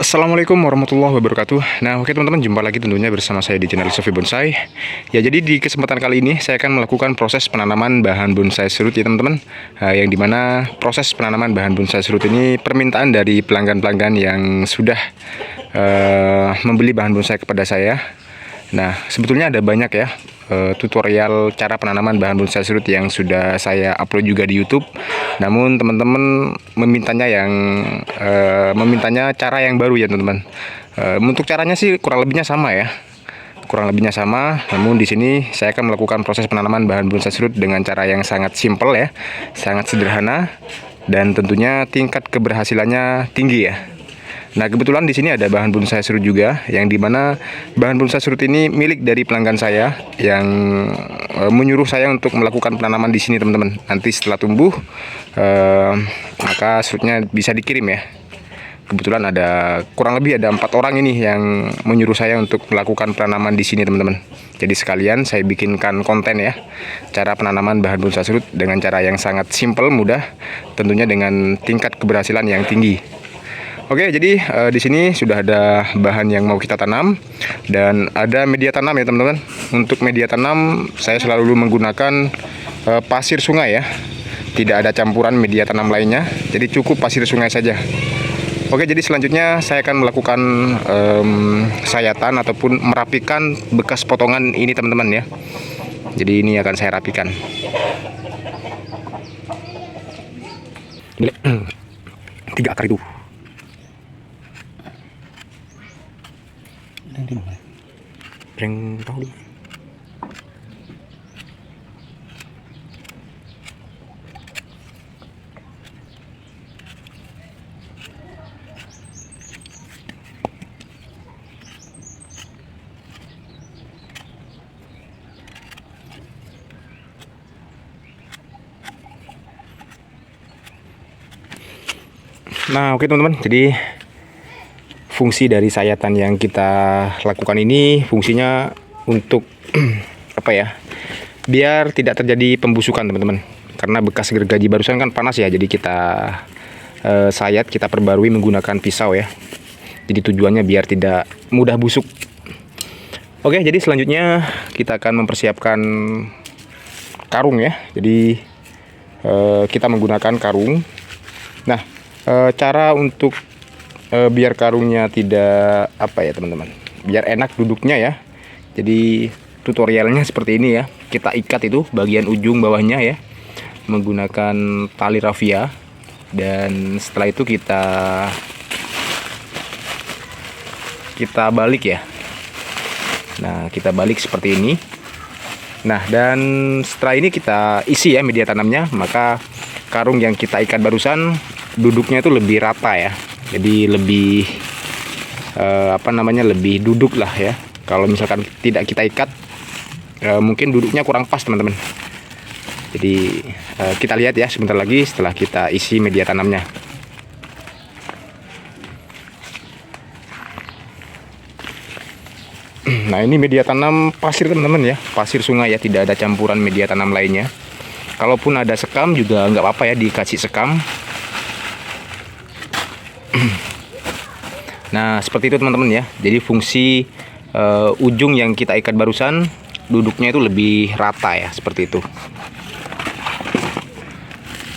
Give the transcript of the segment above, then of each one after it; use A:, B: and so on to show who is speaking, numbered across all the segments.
A: Assalamualaikum warahmatullahi wabarakatuh. Nah, oke teman-teman, jumpa lagi tentunya bersama saya di channel Sofi Bonsai. Ya, jadi di kesempatan kali ini saya akan melakukan proses penanaman bahan bonsai serut ya teman-teman. Yang dimana proses penanaman bahan bonsai serut ini permintaan dari pelanggan-pelanggan yang sudah membeli bahan bonsai kepada saya. Nah, sebetulnya ada banyak ya tutorial cara penanaman bahan bonsai serut yang sudah saya upload juga di YouTube. Namun teman-teman memintanya cara yang baru ya teman-teman. Untuk caranya sih kurang lebihnya sama ya. Kurang lebihnya sama, namun di sini saya akan melakukan proses penanaman bahan bonsai serut dengan cara yang sangat simpel ya, sangat sederhana, dan tentunya tingkat keberhasilannya tinggi ya. Nah, kebetulan di sini ada bahan bonsai serut juga, yang dimana bahan bonsai serut ini milik dari pelanggan saya yang menyuruh saya untuk melakukan penanaman di sini teman-teman. Nanti setelah tumbuh, maka serutnya bisa dikirim ya. Kebetulan kurang lebih ada 4 orang ini yang menyuruh saya untuk melakukan penanaman di sini teman-teman. Jadi sekalian saya bikinkan konten ya, cara penanaman bahan bonsai serut dengan cara yang sangat simpel, mudah, tentunya dengan tingkat keberhasilan yang tinggi. Oke, jadi di sini sudah ada bahan yang mau kita tanam dan ada media tanam ya teman-teman. Untuk media tanam saya selalu menggunakan pasir sungai ya. Tidak ada campuran media tanam lainnya, jadi cukup pasir sungai saja. Oke, jadi selanjutnya saya akan melakukan sayatan ataupun merapikan bekas potongan ini teman-teman ya. Jadi ini akan saya rapikan. Tiga akar itu. Prank tahu di. Nah, oke teman-teman, jadi fungsi dari sayatan yang kita lakukan ini fungsinya untuk apa ya? Biar tidak terjadi pembusukan teman-teman. Karena bekas gergaji barusan kan panas ya, jadi kita sayat, kita perbarui menggunakan pisau ya. Jadi tujuannya biar tidak mudah busuk. Oke, jadi selanjutnya kita akan mempersiapkan karung ya. Jadi kita menggunakan karung. Nah, cara untuk biar karungnya tidak apa ya teman-teman, biar enak duduknya ya. Jadi tutorialnya seperti ini ya. Kita ikat itu bagian ujung bawahnya ya menggunakan tali rafia, dan setelah itu kita balik ya. Nah, kita balik seperti ini. Nah, dan setelah ini kita isi ya media tanamnya, maka karung yang kita ikat barusan duduknya itu lebih rata ya. Jadi lebih lebih duduk lah ya. Kalau misalkan tidak kita ikat, mungkin duduknya kurang pas teman-teman. Jadi kita lihat ya sebentar lagi setelah kita isi media tanamnya. Nah, ini media tanam pasir teman-teman ya, pasir sungai ya, tidak ada campuran media tanam lainnya. Kalaupun ada sekam juga nggak apa-apa ya, dikasih sekam. Nah, seperti itu teman-teman ya. Jadi fungsi ujung yang kita ikat barusan duduknya itu lebih rata ya, seperti itu.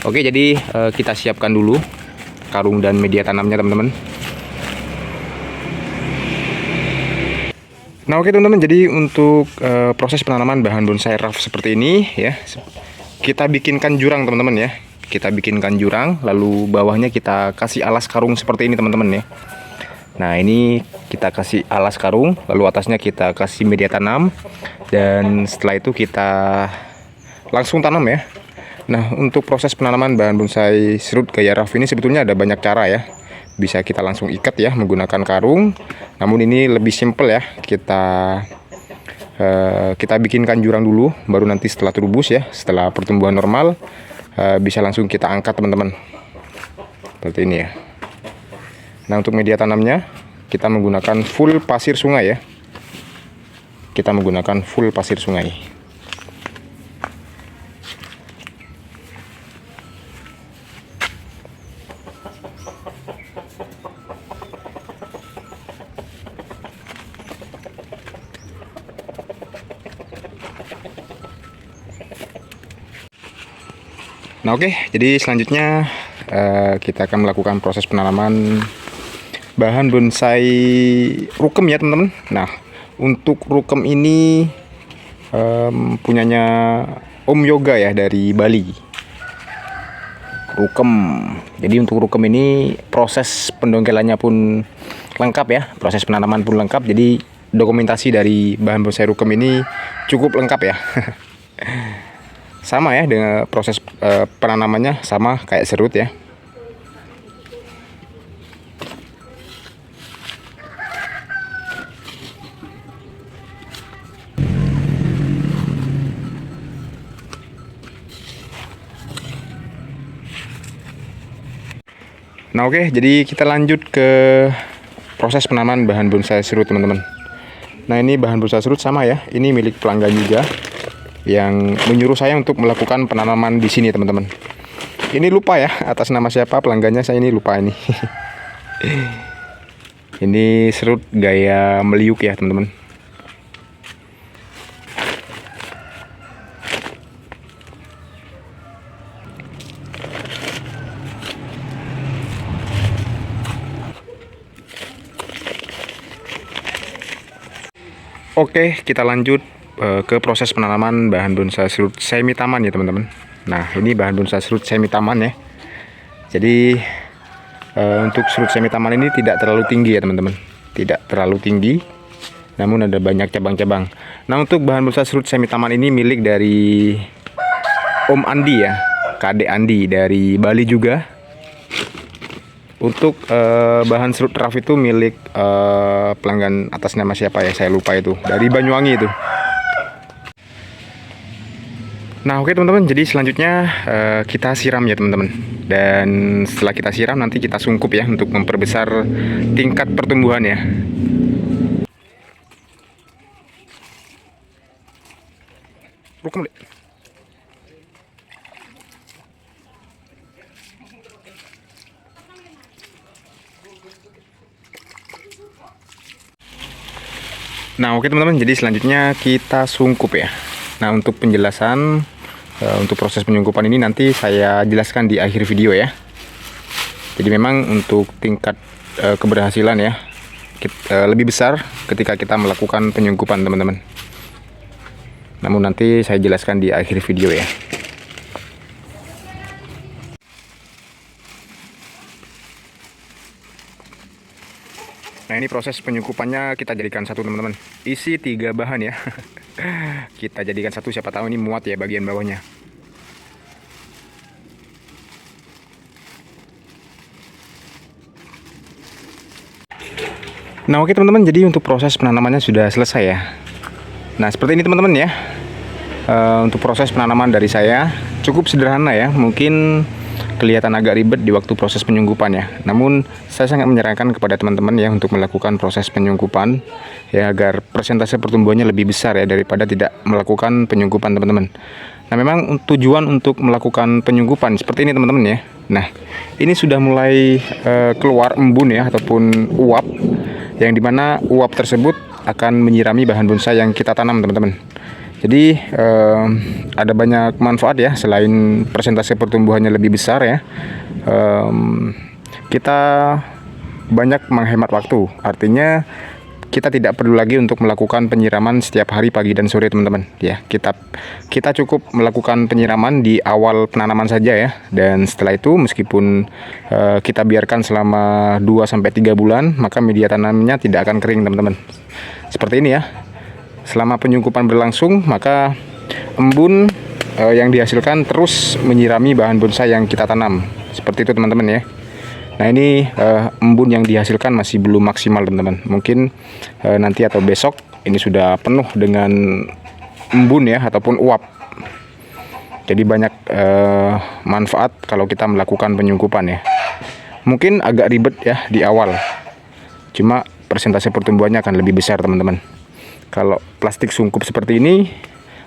A: Oke, jadi kita siapkan dulu karung dan media tanamnya teman-teman. Nah, oke teman-teman, jadi untuk proses penanaman bahan bonsai rough seperti ini ya, kita bikinkan jurang teman-teman ya. Kita bikinkan jurang, lalu bawahnya kita kasih alas karung seperti ini teman-teman ya. Nah, ini kita kasih alas karung, lalu atasnya kita kasih media tanam, dan setelah itu kita langsung tanam ya. Nah, untuk proses penanaman bahan bonsai serut gaya rough ini sebetulnya ada banyak cara ya. Bisa kita langsung ikat ya menggunakan karung, namun ini lebih simple ya. Kita bikinkan jurang dulu, baru nanti setelah terubus ya, setelah pertumbuhan normal, bisa langsung kita angkat teman-teman. Seperti ini ya. Nah, untuk media tanamnya kita menggunakan full pasir sungai ya. Kita menggunakan full pasir sungai. Nah oke, jadi selanjutnya kita akan melakukan proses penanaman bahan bonsai rukem ya teman-teman. Nah untuk rukem ini punyanya Om Yoga ya dari Bali. Rukem. Jadi untuk rukem ini proses pendongkelannya pun lengkap ya, proses penanaman pun lengkap. Jadi dokumentasi dari bahan bonsai rukem ini cukup lengkap ya. Sama ya dengan proses penanamannya sama kayak serut ya. Nah oke, jadi kita lanjut ke proses penanaman bahan bonsai serut teman-teman. Nah ini bahan bonsai serut sama ya, ini milik pelanggan juga yang menyuruh saya untuk melakukan penanaman di sini teman-teman. Ini lupa ya atas nama siapa pelanggannya, saya ini lupa ini. Ini serut gaya meliuk ya teman-teman. Oke, kita lanjut ke proses penanaman bahan bonsai serut semi taman ya teman-teman. Nah ini bahan bonsai serut semi taman ya. Jadi untuk serut semi taman ini tidak terlalu tinggi ya teman-teman, tidak terlalu tinggi, namun ada banyak cabang-cabang. Nah untuk bahan bonsai serut semi taman ini milik dari Om Andi ya, Kade Andi dari Bali juga. Untuk bahan serut rough itu milik pelanggan atas nama siapa ya, saya lupa itu, dari Banyuwangi itu. Nah oke teman-teman, jadi selanjutnya kita siram ya teman-teman. Dan setelah kita siram nanti kita sungkup ya untuk memperbesar tingkat pertumbuhan ya. Nah oke teman-teman, jadi selanjutnya kita sungkup ya. Nah untuk penjelasan untuk proses penyungkupan ini nanti saya jelaskan di akhir video ya. Jadi memang untuk tingkat keberhasilan ya lebih besar ketika kita melakukan penyungkupan teman-teman. Namun nanti saya jelaskan di akhir video ya. Nah ini proses penyungkupannya kita jadikan satu teman-teman. Isi 3 bahan ya. Kita jadikan satu, siapa tahu ini muat ya bagian bawahnya. Nah oke teman-teman, jadi untuk proses penanamannya sudah selesai ya. Nah seperti ini teman-teman ya. Untuk proses penanaman dari saya cukup sederhana ya. Mungkin kelihatan agak ribet di waktu proses penyungkupan ya. Namun saya sangat menyarankan kepada teman-teman ya untuk melakukan proses penyungkupan ya, agar persentase pertumbuhannya lebih besar ya daripada tidak melakukan penyungkupan teman-teman. Nah memang tujuan untuk melakukan penyungkupan seperti ini teman-teman ya. Nah ini sudah mulai keluar embun ya ataupun uap, yang dimana uap tersebut akan menyirami bahan bonsai yang kita tanam teman-teman. Jadi ada banyak manfaat ya, selain persentase pertumbuhannya lebih besar ya, kita banyak menghemat waktu. Artinya kita tidak perlu lagi untuk melakukan penyiraman setiap hari pagi dan sore teman-teman ya. Kita cukup melakukan penyiraman di awal penanaman saja ya, dan setelah itu meskipun kita biarkan selama 2-3 bulan, maka media tanamnya tidak akan kering teman-teman. Seperti ini ya. Selama penyungkupan berlangsung, maka embun yang dihasilkan terus menyirami bahan bonsai yang kita tanam. Seperti itu teman-teman ya. Nah ini embun yang dihasilkan masih belum maksimal teman-teman. Mungkin nanti atau besok ini sudah penuh dengan embun ya ataupun uap. Jadi banyak manfaat kalau kita melakukan penyungkupan ya. Mungkin agak ribet ya di awal, cuma persentase pertumbuhannya akan lebih besar teman-teman. Kalau plastik sungkup seperti ini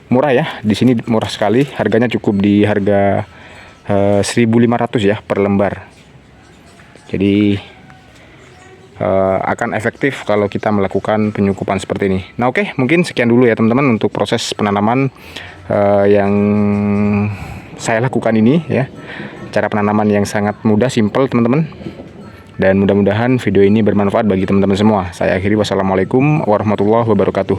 A: murah ya, di sini murah sekali, harganya cukup di harga 1.500 ya per lembar. Jadi akan efektif kalau kita melakukan penyungkupan seperti ini. Nah oke, mungkin sekian dulu ya teman-teman untuk proses penanaman yang saya lakukan ini ya. Cara penanaman yang sangat mudah, simple teman-teman. Dan mudah-mudahan video ini bermanfaat bagi teman-teman semua. Saya akhiri, wassalamualaikum warahmatullahi wabarakatuh.